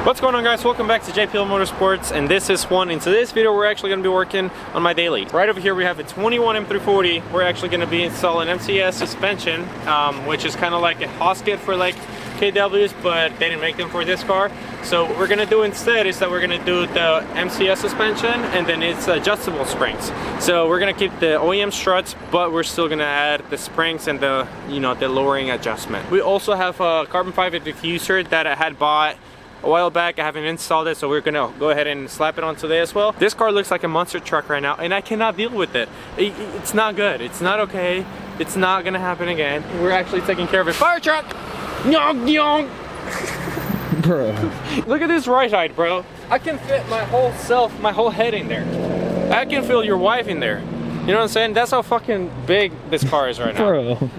What's going on, guys? Welcome back to JPL Motorsports, and this is Juan. In today's video we're actually going to be working on my daily. Right over here we have a 21 M340. We're actually going to be installing MSS suspension, which is kind of like a Haas kit for like KWs, but they didn't make them for this car. So what we're going to do instead is that we're going to do the MSS suspension, and then it's adjustable springs. So we're going to keep the OEM struts, but we're still going to add the springs and the, the lowering adjustment. We also have a carbon fiber diffuser that I had bought a while back. I haven't installed it, so we're gonna go ahead and slap it on today as well. This car looks like a monster truck right now, and I cannot deal with it. It's not good. It's not okay. It's not gonna happen again. We're actually taking care of it. Fire truck! Nyong, nyong! Bro. Look at this right side, bro. I can fit my whole self, my whole head in there. I can feel your wife in there. You know what I'm saying? That's how fucking big this car is right now. Bro.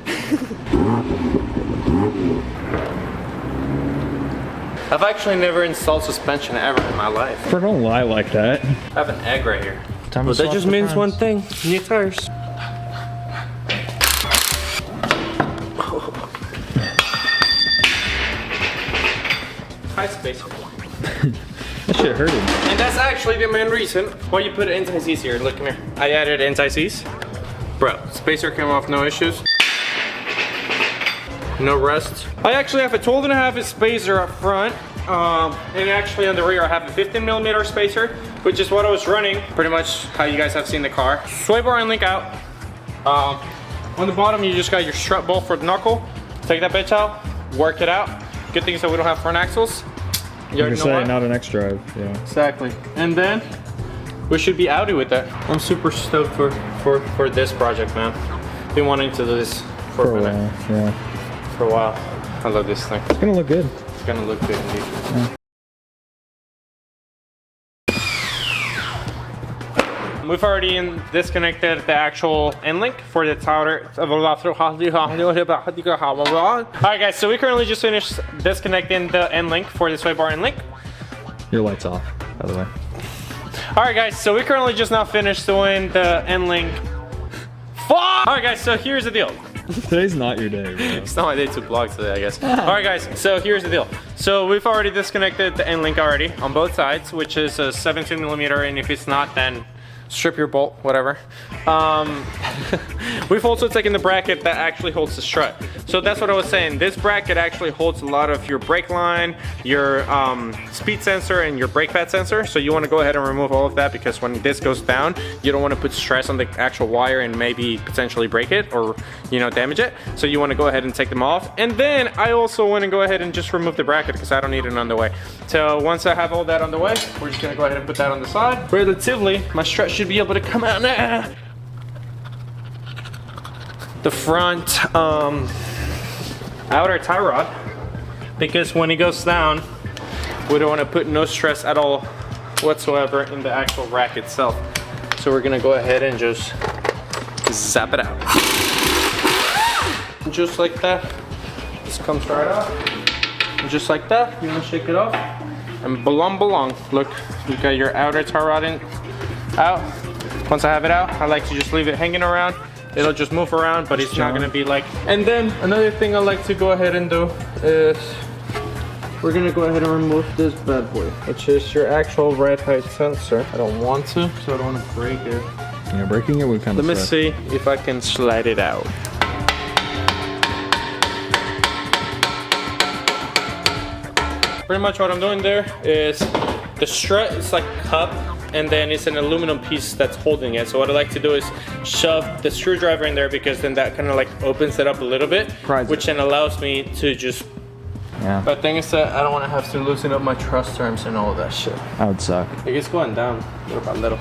I've actually never installed suspension ever in my life. Bro, don't lie like that. I have an egg right here. Well, that just means one thing. New tires. High spacer. That shit hurted. And that's actually the main reason why you put anti-seize here. Look, come here. I added anti-seize. Bro, spacer came off, no issues. No rust. I actually have a 12.5 spacer up front, and actually on the rear I have a 15mm spacer, which is what I was running, pretty much how you guys have seen the car. Sway bar and link out. On the bottom you just got your strut bolt for the knuckle. Take that bitch out, work it out. Good thing is that we don't have front axles. You already know why? Not an X drive, yeah. Exactly. And then we should be outie with that. I'm super stoked for this project, man. Been wanting to do this for a minute. Yeah. For a while. I love this thing. It's gonna look good. It's gonna look good indeed. Yeah. We've already disconnected the actual end link for the tower. Alright guys, so we currently just finished disconnecting the end link for the sway bar end link. Your light's off, by the way. Alright guys, so we currently just now finished doing the end link. Fuck! Alright guys, so here's the deal. Today's not your day, bro. It's not my day to vlog today, I guess. Alright guys, so here's the deal. So we've already disconnected the end link already on both sides, which is a 17mm, and if it's not, then strip your bolt, whatever. We've also taken the bracket that actually holds the strut. So that's what I was saying. This bracket actually holds a lot of your brake line, your speed sensor, and your brake pad sensor. So you want to go ahead and remove all of that, because when this goes down, you don't want to put stress on the actual wire and maybe potentially break it or damage it. So you want to go ahead and take them off. And then I also want to go ahead and just remove the bracket because I don't need it on the way. So once I have all that on the way, we're just gonna go ahead and put that on the side. Relatively, my strut should be able to come out now. The front outer tie rod, because when it goes down, we don't want to put no stress at all whatsoever in the actual rack itself. So we're gonna go ahead and just zap it out. Just like that. This comes right off. And just like that, you wanna shake it off. And belong. Look, you got your outer tie rod out. Once I have it out, I like to just leave it hanging around. It'll just move around, but it's not gonna be like... And then another thing I like to go ahead and do is we're gonna go ahead and remove this bad boy, which is your actual ride height sensor. I don't want to, so I don't want to break it. Yeah, breaking it would kind of Let me see if I can slide it out. Pretty much what I'm doing there is the strut is like a cup, and then it's an aluminum piece that's holding it. So what I like to do is shove the screwdriver in there, because then that kind of like opens it up a little bit, which then allows me to just... Yeah. But the thing is that I don't want to have to loosen up my truss terms and all that shit. That would suck. It's going down little by little.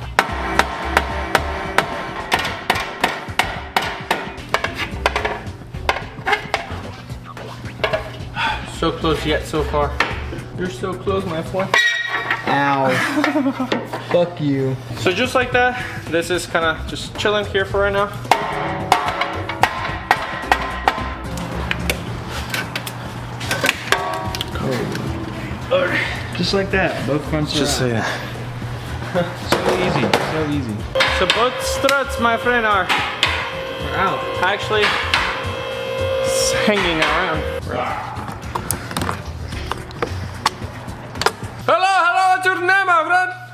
So close yet so far. You're so close, my friend. Ow. Fuck you. So just like that, this is kind of just chilling here for right now. Just like that, both fronts are Just out. like that. So easy, so easy. So both struts, my friend, are out. Actually, it's hanging around.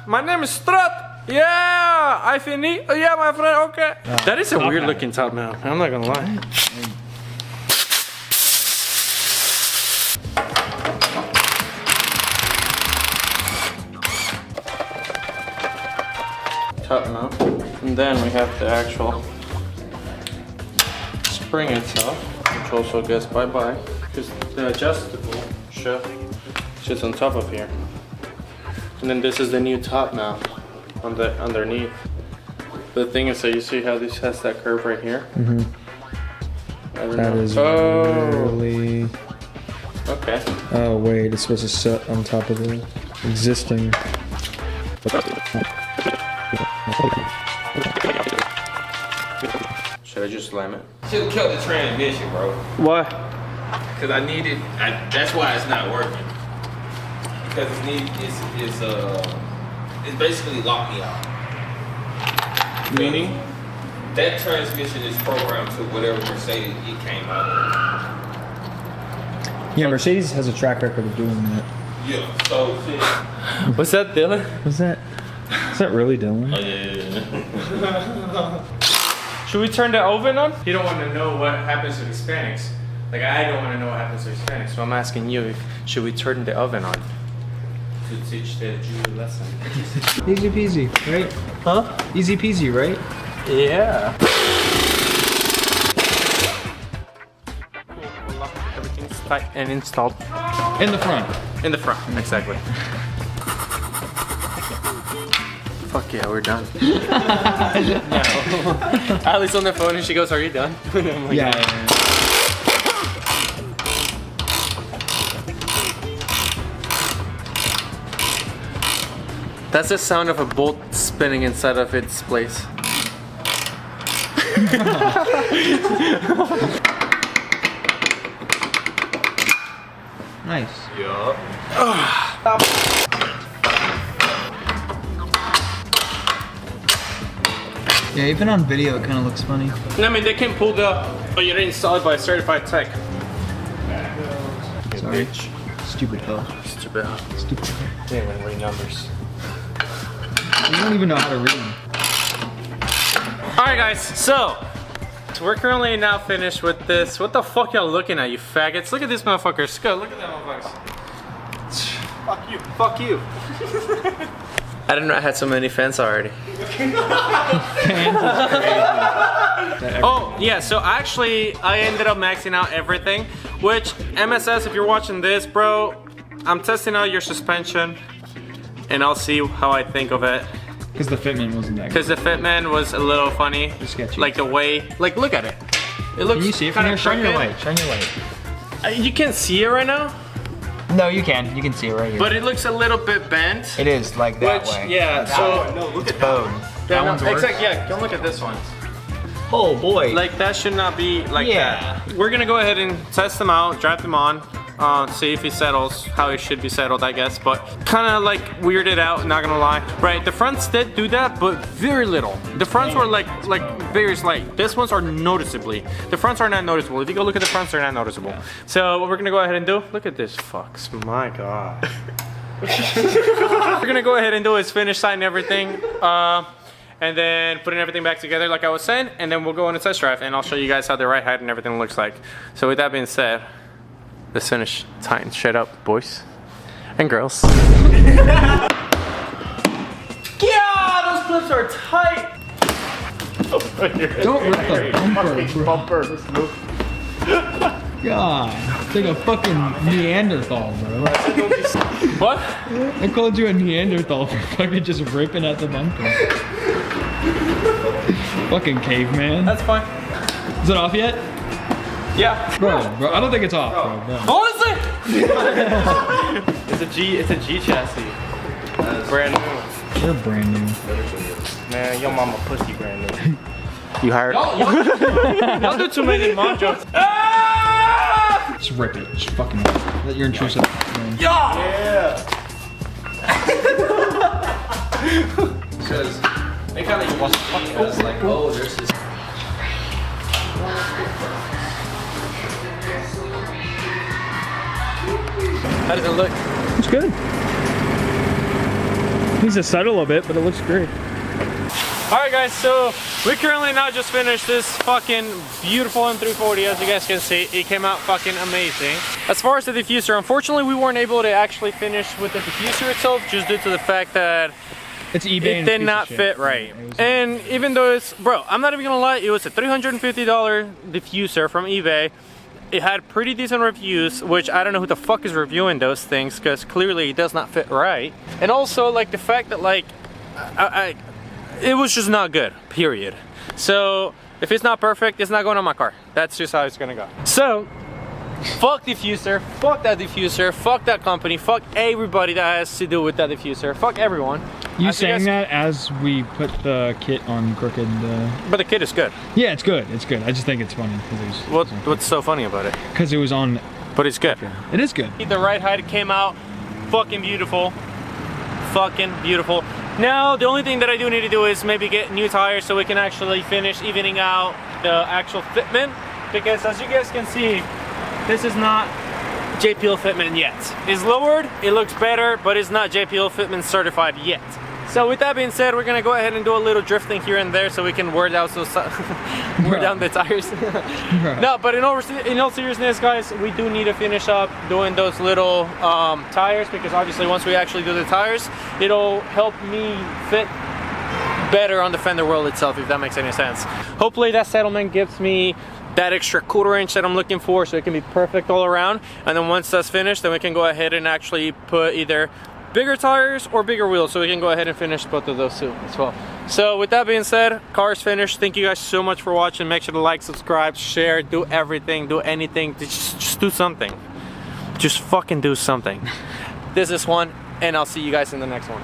My name is Strut. Yeah, I fini. Yeah, my friend. Okay. That is a weird looking top mount. I'm not gonna lie. Top mount, and then we have the actual spring itself, which also gets bye-bye, because the adjustable shit sits on top of here. And then this is the new top mount on the underneath. The thing is, so you see how this has that curve right here? Mm-hmm. That is really... Okay. Oh wait, it's supposed to sit on top of the existing... Should I just slam it? Should've killed the transmission, bro. Why? Cause I needed. That's why it's not working. Because it's basically locked me out. Meaning? That transmission is programmed to whatever Mercedes it came out of. Yeah, Mercedes has a track record of doing that. Yeah. So shit. What's that, Dylan? Was that? Is that really Dylan? Oh yeah. Should we turn the oven on? You don't want to know what happens to Hispanics. Like, I don't want to know what happens to Hispanics, so I'm asking you, should we turn the oven on? To teach the Jew a lesson. Easy peasy, right? Huh? Easy peasy, right? Yeah. Everything's tight and installed. In the front. In the front, exactly. Fuck yeah, we're done. No. Ali's on the phone and she goes, "Are you done?" And I'm like, Yeah. That's the sound of a bolt spinning inside of its place. Nice. Yeah. Yeah, even on video, it kind of looks funny. I mean, they can pull the, but you're installed by a certified tech. Sorry. Bitch. Stupid hell. Stupid. Stupid hell. They didn't even read numbers. You don't even know how to read them. Alright guys, so we're currently now finished with this. What the fuck y'all looking at, you faggots? Look at these motherfuckers. Go, look at that motherfuckers. Fuck you, fuck you. I didn't know I had so many fans already. Oh, yeah, so actually I ended up maxing out everything, which MSS, if you're watching this, bro, I'm testing out your suspension and I'll see how I think of it. Because the fitment wasn't that good. Because the fitment was a little funny. Sketchy. Like the way, like look at it. It looks Can you see it from kinda here? Shine your crooked. light. Shine your light. You can see it right now, No, you can. You can see it right here. but it looks a little bit bent. It is like that Which, way. yeah, so No, look at Bone. that one's worse? exactly, yeah, don't look at this one. Oh boy. Like that should not be like Yeah. that. We're gonna go ahead and test them out, drive them on, see if he settles how he should be settled, I guess. But kind of like weirded out, not gonna lie. Right, the fronts did do that, but very little. The fronts were like very slight. This ones are noticeably. The fronts are not noticeable. If you go look at the fronts, they're not noticeable. So what we're gonna go ahead and do, look at this fucks, my God. We're gonna go ahead and do is finish sighting everything. And then putting everything back together like I was saying, and then we'll go on a test drive and I'll show you guys how the ride height and everything looks like. So with that being said, let's finish tying shit up, boys and girls. Yeah, those clips are tight. Don't rip the bumper, bro. God, it's like a fucking Neanderthal, bro. What? I called you a Neanderthal for fucking just ripping at the bumper. Fucking caveman. That's fine. Is it off yet? Yeah. Bro, I don't think it's off, bro. Honestly, it's a G chassis. Brand new. They're brand new. Man, your mama pussy brand new. You hired? Don't do too many mom jokes. Just rip it. Just fucking let your intrusive. Yeah. because they kind of use it as like, oh, there's this. How does it look? It's good. Needs to settle a bit, but it looks great. Alright guys, so we currently now just finished this fucking beautiful M340. As you guys can see, it came out fucking amazing. As far as the diffuser, unfortunately we weren't able to actually finish with the diffuser itself just due to the fact that it's eBay. It did not fit right. And even though it's, bro, I'm not even gonna lie, it was a $350 diffuser from eBay. It had pretty decent reviews, which I don't know who the fuck is reviewing those things, because clearly it does not fit right. And also like the fact that like, it was just not good, period. So if it's not perfect, it's not going on my car. That's just how it's gonna go. So fuck diffuser, fuck that diffuser, fuck that company, fuck everybody that has to do with that diffuser, fuck everyone. You saying that as we put the kit on crooked. But the kit is good. Yeah, it's good. It's good. I just think it's funny because What's so funny about it? Because it was on. But it's good. It is good. The ride height came out fucking beautiful. Fucking beautiful. Now, the only thing that I do need to do is maybe get new tires so we can actually finish evening out the actual fitment. Because as you guys can see, this is not JPL fitment yet. It's lowered, it looks better, but it's not JPL fitment certified yet. So with that being said, we're gonna go ahead and do a little drifting here and there so we can wear down wear down the tires. No, but in all seriousness, guys, we do need to finish up doing those little tires, because obviously once we actually do the tires, it'll help me fit better on the fender wheel itself, if that makes any sense. Hopefully that settlement gives me that extra 1/4 inch that I'm looking for, so it can be perfect all around. And then once that's finished, then we can go ahead and actually put either bigger tires or bigger wheels, so we can go ahead and finish both of those too as well. So with that being said, car is finished. Thank you guys so much for watching. Make sure to like, subscribe, share, do everything, do anything. Just do something. Just fucking do something. This is one, and I'll see you guys in the next one.